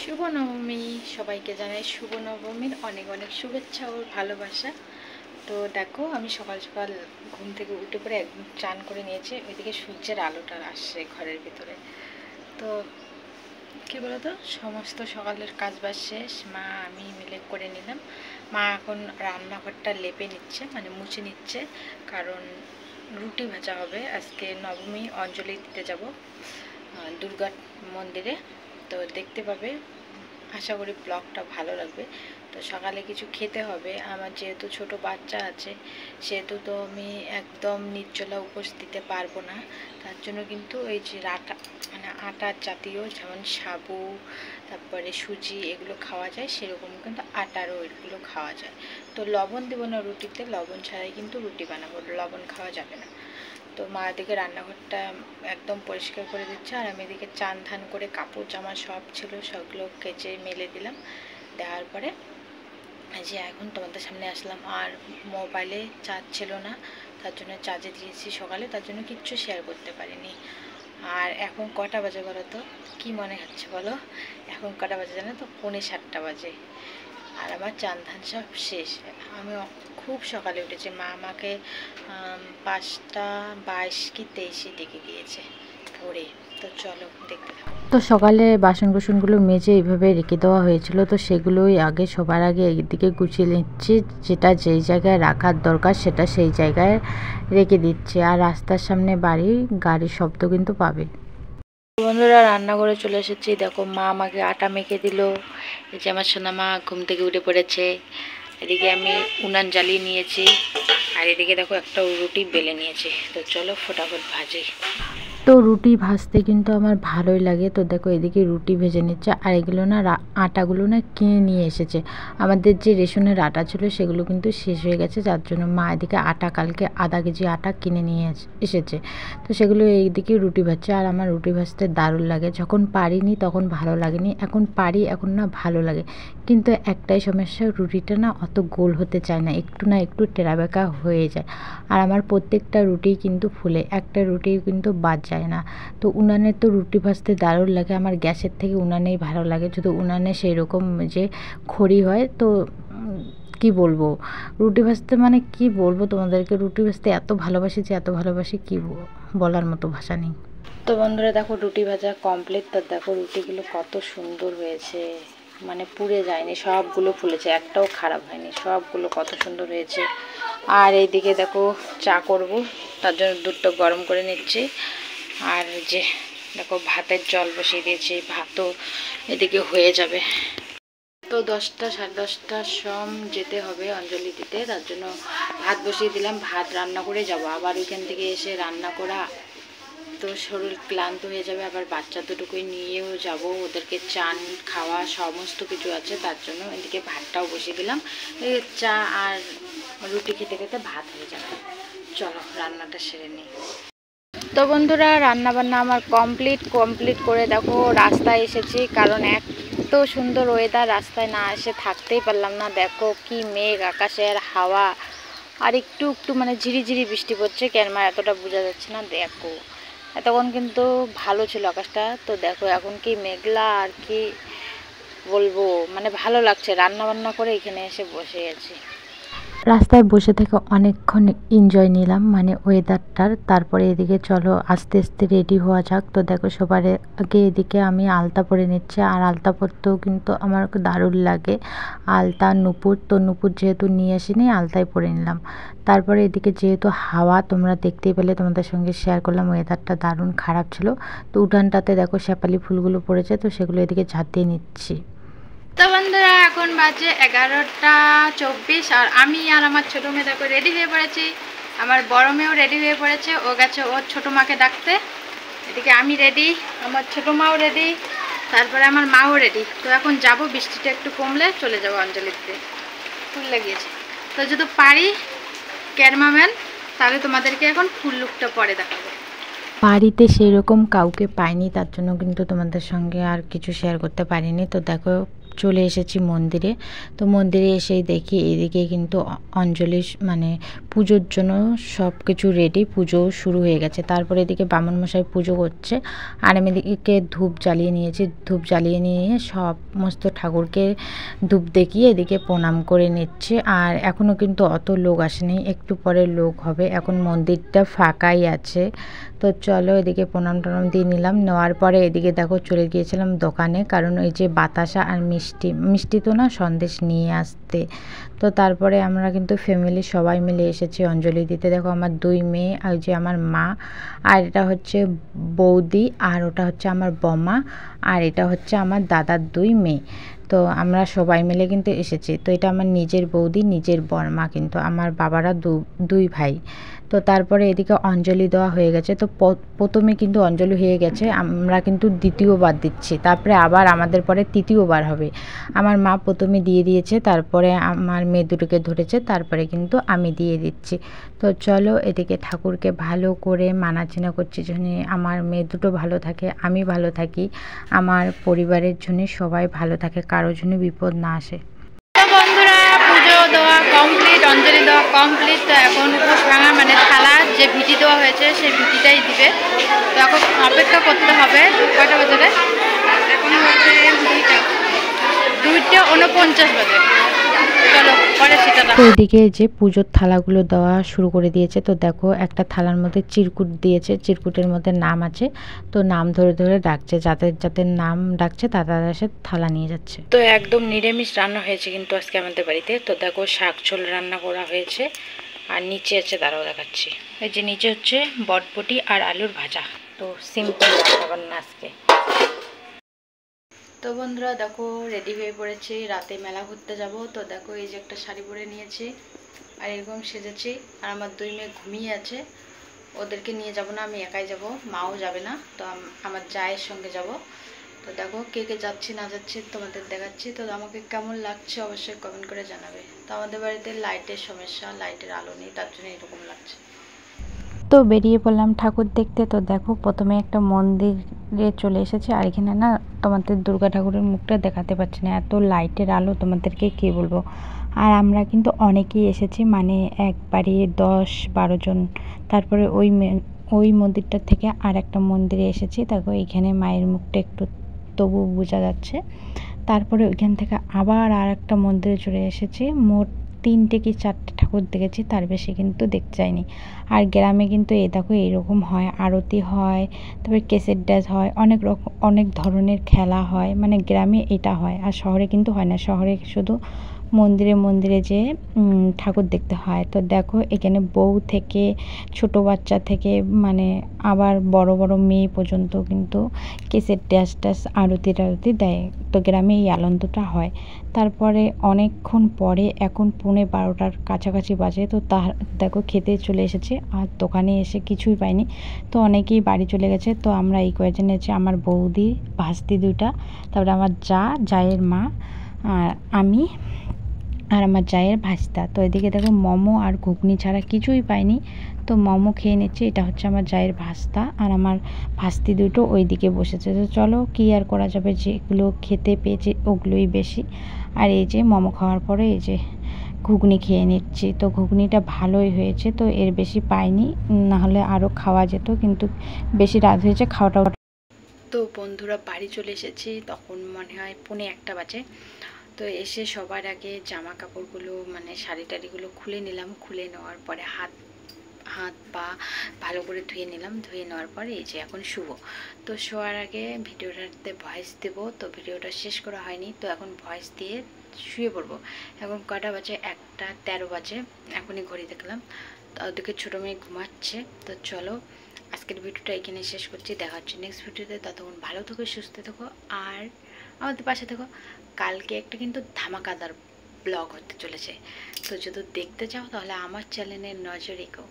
শুভ নবমী সবাইকে জানাই শুভ নবমীর অনেক অনেক শুভেচ্ছা ও ভালোবাসা। তো দেখো আমি সকাল সকাল ঘুম থেকে উঠে পড়ে একদম চান করে নিয়েছি। ওইদিকে সূর্যের আলোটা আসছে ঘরের ভিতরে। তো কী বলতো, সমস্ত সকালের কাজ বাজ শেষ, মা আমি মিলে করে নিলাম। মা এখন রান্নাঘরটা লেপে নিচ্ছে, মানে মুছে নিচ্ছে, কারণ রুটি ভাজা হবে। আজকে নবমী, অঞ্জলি দিতে যাব দুর্গা মন্দিরে। তো দেখতে পাবে, আশা করি ব্লগটা ভালো লাগবে। তো সকালে কিছু খেতে হবে, আমার যেহেতু ছোট বাচ্চা আছে সেহেতু তো আমি একদম নির্জলা উপোস দিতে পারবো না। তার জন্য কিন্তু ওই যে মানে আটার জাতীয়, যেমন সাবু, তারপরে সুজি, এগুলো খাওয়া যায়, সেরকম কিন্তু আটারও এগুলো খাওয়া যায়। তো লবণ দেবো না রুটিতে, লবণ ছাড়াই কিন্তু রুটি বানাবো, লবণ খাওয়া যাবে না। তো মা এদিকে রান্নাঘরটা একদম পরিষ্কার করে দিচ্ছে, আর আমি এদিকে চান ধান করে কাপড় জামা সব ছিল সবগুলো কেচে মেলে দিলাম। দেওয়ার পরে যে এখন তোমাদের সামনে আসলাম। আর মোবাইলে চার্জ ছিল না, তার জন্য চার্জে দিয়েছি সকালে, তার জন্য কিচ্ছু শেয়ার করতে পারিনি। আর এখন কটা বাজে বলো তো, কী মনে হচ্ছে বলো? এখন কটা বাজে জানো তো? 7:45 বাজে। আর আমার চান ধান সব শেষ। আমি খুব সকালে উঠেছি, মা আমাকে 5:22 কি 23 ডেকে দিয়েছে ভোরে। তো চলো দেখতে থাকো। তো সকালে বাসন কুসনগুলো মেজে এইভাবে রেখে দেওয়া হয়েছিল, তো সেগুলোই আগে সবার আগে এইদিকে গুছিয়ে নিচ্ছি। যেটা যেই জায়গায় রাখার দরকার সেটা সেই জায়গায় রেখে দিচ্ছি। আর রাস্তার সামনে বাড়ি, গাড়ির শব্দ কিন্তু পাবে। বন্ধুরা, রান্নাঘরে চলে এসেছি। দেখো মা আমাকে আটা মেখে দিল। এই যে আমার সোনা মা ঘুম থেকে উঠে পড়েছে। এদিকে আমি উনান জ্বালিয়ে নিয়েছি, আর এদিকে দেখো একটা রুটি বেলে নিয়েছি। তো চলো ফটাফট ভাজি। তো রুটি ভাজতে কিন্তু আমার ভালোই লাগে। তো দেখো এদিকে রুটি ভেজে নিচ্ছে। আর এগুলো না আটাগুলো না কিনে নিয়ে এসেছে। আমাদের যে রেশনের আটা ছিল সেগুলো কিন্তু শেষ হয়ে গেছে, যার জন্য মা এদিকে আটা কালকে আধা কেজি আটা কিনে নিয়ে এসেছে। তো সেগুলো এইদিকে রুটি ভাজছে। আর আমার রুটি ভাজতে দারুণ লাগে। যখন পারিনি তখন ভালো লাগেনি, এখন পারি, এখন না ভালো লাগে। কিন্তু একটাই সমস্যা, রুটিটা না অত গোল হতে চায় না, একটু না একটু টেরাবেঁকা হয়ে যায়। আর আমার প্রত্যেকটা রুটি কিন্তু ফুলে, একটা রুটি কিন্তু বাদ যায় না। তো উনানে তো রুটি ভাজতে দারুণ লাগে। আমার গ্যাসের থেকে উনানেই ভালো লাগে, যদি উনানে সেই রকম যে খড়ি হয়। তো কি বলবো, রুটি ভাজতে মানে কি বলবো তোমাদেরকে, রুটি ভাজতে এত ভালোবাসি যে এত ভালোবাসি, কি বলার মতো ভাষা নেই। তো বন্ধুরা দেখো রুটি ভাজা কমপ্লিট। তো দেখো রুটিগুলো কত সুন্দর হয়েছে, মানে পুড়ে যায়নি, সবগুলো ফুলেছে, একটাও খারাপ হয়নি, সবগুলো কত সুন্দর হয়েছে। আর এইদিকে দেখো চা করব, তার জন্য দুধটা গরম করে নিচ্ছি। আর যে দেখো ভাতের জল বসিয়ে দিয়েছি, ভাতও এদিকে হয়ে যাবে। তো 10টা 10:30টার যেতে হবে অঞ্জলি দিতে, তার জন্য ভাত বসিয়ে দিলাম। ভাত রান্না করে যাব, আবার ওইখান থেকে এসে রান্না করা, তো শরীর ক্লান্ত হয়ে যাবে। আবার বাচ্চা দুটোকে নিয়েও যাব, ওদেরকে চান খাওয়া সমস্ত কিছু আছে, তার জন্য এদিকে ভাতটাও বসিয়ে দিলাম। এই চা আর রুটি খেতে খেতে ভাত হয়ে যাবে। চলো রান্নাটা সেরে নিই। তো বন্ধুরা, রান্নাবান্না আমার কমপ্লিট করে দেখো রাস্তায় এসেছি, কারণ এত সুন্দর ওয়েদার, রাস্তায় না এসে থাকতেই পারলাম না। দেখো কি মেঘ আকাশে, আর হাওয়া, আর একটু একটু মানে ঝিরিঝিরি বৃষ্টি পড়ছে, ক্যামেরা এতটা বোঝা যাচ্ছে না। দেখো এতক্ষণ কিন্তু ভালো ছিল আকাশটা, তো দেখো এখন কি মেঘলা, আর কি বলবো, মানে ভালো লাগছে। রান্না বান্না করে এখানে এসে বসে আছি। রাস্তায় বসে থেকে অনেকক্ষণ এনজয় নিলাম, মানে ওয়েদারটার। তারপরে এদিকে চলো আস্তে আস্তে রেডি হওয়া যাক। তো দেখো সবার আগে এদিকে আমি আলতা পরে নিচ্ছি। আর আলতা পরতেও কিন্তু আমার দারুণ লাগে, আলতা নুপুর। তো নুপুর যেহেতু নিয়ে আসিনি, আলতাই পরে নিলাম। তারপরে এদিকে যেহেতু হাওয়া তোমরা দেখতেই পেলে, তোমাদের সঙ্গে শেয়ার করলাম, ওয়েদারটা দারুণ খারাপ ছিল। তো উঠানটাতে দেখো শেফালি ফুলগুলো পড়েছে, তো সেগুলো এদিকে ঝাঁট দিয়ে নিচ্ছি। তো বন্ধুরা, এখন বাজে 11:24, আর আমি আর আমার ছোটো মেয়ে দেখো রেডি হয়ে পড়েছি। আমার বড় মেয়েও রেডি হয়ে পড়েছে, ও গেছে ওর ছোটো মাকে ডাকতে। এদিকে আমি রেডি, আমার ছোটো মাও রেডি, তারপরে আমার মাও রেডি। তো এখন যাব, বৃষ্টিটা একটু কমলে চলে যাবো অঞ্জলি দিতে। ফুল লাগিয়েছে, তো যদি পারি ক্যামেরাম্যান, তাহলে তোমাদেরকে এখন ফুল লুকটা পরে দেখাবো। বাড়িতে সেই রকম কাউকে পাইনি, তার জন্য কিন্তু তোমাদের সঙ্গে আর কিছু শেয়ার করতে পারিনি। তো দেখো চলে এসেছি মন্দিরে। তো মন্দিরে এসেই দেখি এদিকে কিন্তু অঞ্জলি মানে পুজোর জন্য সব কিছু রেডি, পুজোও শুরু হয়ে গেছে। তারপরে এদিকে বামুনমশাই পুজো করছে আর আমি এদিকে ধূপ জ্বালিয়ে নিয়েছি। ধূপ জ্বালিয়ে নিয়ে সমস্ত ঠাকুরকে ধূপ দেখিয়ে এদিকে প্রণাম করে নিচ্ছে। আর এখনও কিন্তু অত লোক আসেনি, একটু পরে লোক হবে, এখন মন্দিরটা ফাঁকাই আছে। তো চলো এদিকে প্রণাম টনাম দিয়ে নিলাম। নেওয়ার পরে এদিকে দেখো চলে গিয়েছিলাম দোকানে, কারণ ওই যে বাতাসা আর মিষ্টি তো না, সন্দেশ নিয়ে আসতে। তো তারপরে আমরা কিন্তু ফ্যামিলি সবাই মিলে এসেছি অঞ্জলি দিতে। দেখো আমার 2 মেয়ে আর যে আমার মা, আর এটা হচ্ছে বৌদি, আর ওটা হচ্ছে আমার বমা, আর এটা হচ্ছে আমার দাদার 2 মেয়ে। তো আমরা সবাই মিলে কিন্তু এসেছি। তো এটা আমার নিজের বৌদি, নিজের বরমা, কিন্তু আমার বাবারা 2 ভাই। তো তারপরে এদিকে অঞ্জলি দেওয়া হয়ে গেছে। তো প্রথমে কিন্তু অঞ্জলি হয়ে গেছে, আমরা কিন্তু দ্বিতীয়বার দিচ্ছি, তারপরে আবার আমাদের পরে তৃতীয়বার হবে। আমার মা প্রথমে দিয়ে দিয়েছে, তারপরে আমার মেয়ে দুটোকে ধরেছে, তারপরে কিন্তু আমি দিয়ে দিচ্ছি। তো চলো এদিকে ঠাকুরকে ভালো করে মানাচিনা করছি, জন্য আমার মেয়ে দুটো ভালো থাকে, আমি ভালো থাকি, আমার পরিবারের জন্য সবাই ভালো থাকে, কারোর জন্য বিপদ না আসে। তো বন্ধুরা, পুজো দেওয়া কমপ্লিট, অঞ্জলি দেওয়া কমপ্লিট। তো এখন উপোস ভাঙা মানে থালা যে ভিটি দেওয়া হয়েছে সেই ভিটিটাই দিবে। তো এখন অপেক্ষা করতে হবে। কয়টা বাজে? এখন বাজে 2:49 বাজে। চলো পরে সেটা। তো এদিকে যে পুজোর থালাগুলো দেওয়া শুরু করে দিয়েছে। তো দেখো একটা থালার মধ্যে চিরকুট দিয়েছে, চিরকুটের মধ্যে নাম আছে। তো নাম ধরে ধরে ডাকছে, যাদের যাদের নাম ডাকছে তারা এসে থালা নিয়ে যাচ্ছে। তো একদম নিরামিষ রান্না হয়েছে কিন্তু আজকে আমাদের বাড়িতে। তো দেখো শাক ঝোল রান্না করা হয়েছে, আর নিচে আছে, দাঁড়াও দেখাচ্ছি। এই যে নিচে হচ্ছে বটবটি আর আলুর ভাজা। তো সিম্পল রান্না আজকে। তো বন্ধুরা দেখো রেডি হয়ে পড়েছি, রাতে মেলা ঘুরতে যাব। তো দেখো এই যে একটা শাড়ি পরে নিয়েছি আর এরকম সেজেছি। আর আমার 2 মেয়ে ঘুমিয়ে আছে, ওদেরকে নিয়ে যাব না, আমি একাই যাব, মাও যাবে না। তো আমার জায়ের সঙ্গে যাব। তো দেখো কে কে যাচ্ছি না যাচ্ছি তোমাদের দেখাচ্ছি। তো আমাকে কেমন লাগছে অবশ্যই কমেন্ট করে জানাবে। তো আমাদের বাড়িতে লাইটের সমস্যা, লাইটের আলো নেই, তার জন্য এরকম লাগছে। তো বেরিয়ে পড়লাম ঠাকুর দেখতে। তো দেখো প্রথমে একটা মন্দিরে চলে এসেছে, আর এখানে না তোমাদের দুর্গা ঠাকুরের মুখটা দেখাতে পাচ্ছি না, এত লাইটের আলো তোমাদেরকে কী বলবো। আর আমরা কিন্তু অনেকেই এসেছি, মানে একবারে 10-12 জন। তারপরে ওই মন্দিরটা থেকে আর একটা মন্দিরে এসেছি। দেখো এখানে মায়ের মুখটা একটু তবু বোঝা যাচ্ছে। তারপরে ওইখান থেকে আবার আর একটা মন্দিরে চলে এসেছি। মোট 3টে কি 4টে ঠাকুর দেখেছি, তার বেশি কিন্তু দেখতে যাইনি। আর গ্রামে কিন্তু দেখো এরকম হয়, আরতি হয়, তারপরে কেসের ড্যান্স হয়, অনেক ধরনের খেলা হয়, মানে গ্রামে এটা হয়। আর শহরে কিন্তু হয় না, শহরে শুধু মন্দিরে মন্দিরে যে ঠাকুর দেখতে হয়। তো দেখো এখানে বউ থেকে ছোট বাচ্চা থেকে মানে আবার বড় বড় মেয়ে পর্যন্ত কিন্তু কেসের ড্যান্স আরতি টারতি দেয়। তো গ্রামে এই আনন্দটা হয়। তারপরে অনেকক্ষণ পরে এখন 11:30 কাছাকাছি বাজে। তো দেখো খেতে চলে এসেছে, আর দোকানে এসে কিছুই পাইনি। তো অনেকেই বাড়ি চলে গেছে। তো আমরা এই কয়েকজন আছে, আমার বৌদি, ভাস্তি 2টা, তারপরে আমার জায়ের মা, আর আমি, আর আমার জায়ের ভাস্তা। তো এদিকে দেখো মোমো আর ঘুগনি ছাড়া কিছুই পাইনি। তো মোমো খেয়ে নিচ্ছে, এটা হচ্ছে আমার জায়ের ভাস্তা, আর আমার ভাস্তি 2টো ওই দিকে বসেছে। তো চলো কি আর করা যাবে, যেগুলো খেতে পেয়েছি ওগুলোই বেশি। আর এই যে মোমো খাওয়ার পরে এই যে ঘুগনি খেয়ে নিচ্ছি। তো ঘুগনিটা ভালোই হয়েছে, তো এর বেশি পাইনি, নাহলে আরও খাওয়া যেত, কিন্তু বেশি রাত হয়েছে, খাওয়াটা। তো বন্ধুরা বাড়ি চলে এসেছি, তখন মনে হয় 1:45 বাজে। তো এসে সবার আগে জামা কাপড়গুলো মানে শাড়ি টাড়িগুলো খুলে নিলাম। খুলে নেওয়ার পরে হাত পা ভালো করে ধুয়ে নিলাম। ধুয়ে নেওয়ার পরে এই যে এখন শুবো। তো শোয়ার আগে ভিডিওটাতে ভয়েস দেবো, তো ভিডিওটা শেষ করা হয়নি। তো এখন ভয়েস দিয়ে শুয়ে পড়বো। এখন কটা বাজে? 1:13 বাজে, এখনই ঘড়ি দেখলাম। তো ওদিকে ছোটো মেয়ে ঘুমাচ্ছে। তো চলো আজকের ভিডিওটা এখানে শেষ করছি, দেখা হচ্ছে নেক্সট ভিডিওতে। ততক্ষণ ভালো থেকো, সুস্থ থেকো, আর আমাদের পাশে থেকো। কালকে একটা কিন্তু ধামাকাদার ব্লগ হতে চলেছে। তো যদি দেখতে চাও তাহলে আমার চ্যানেলে নজর রেখো।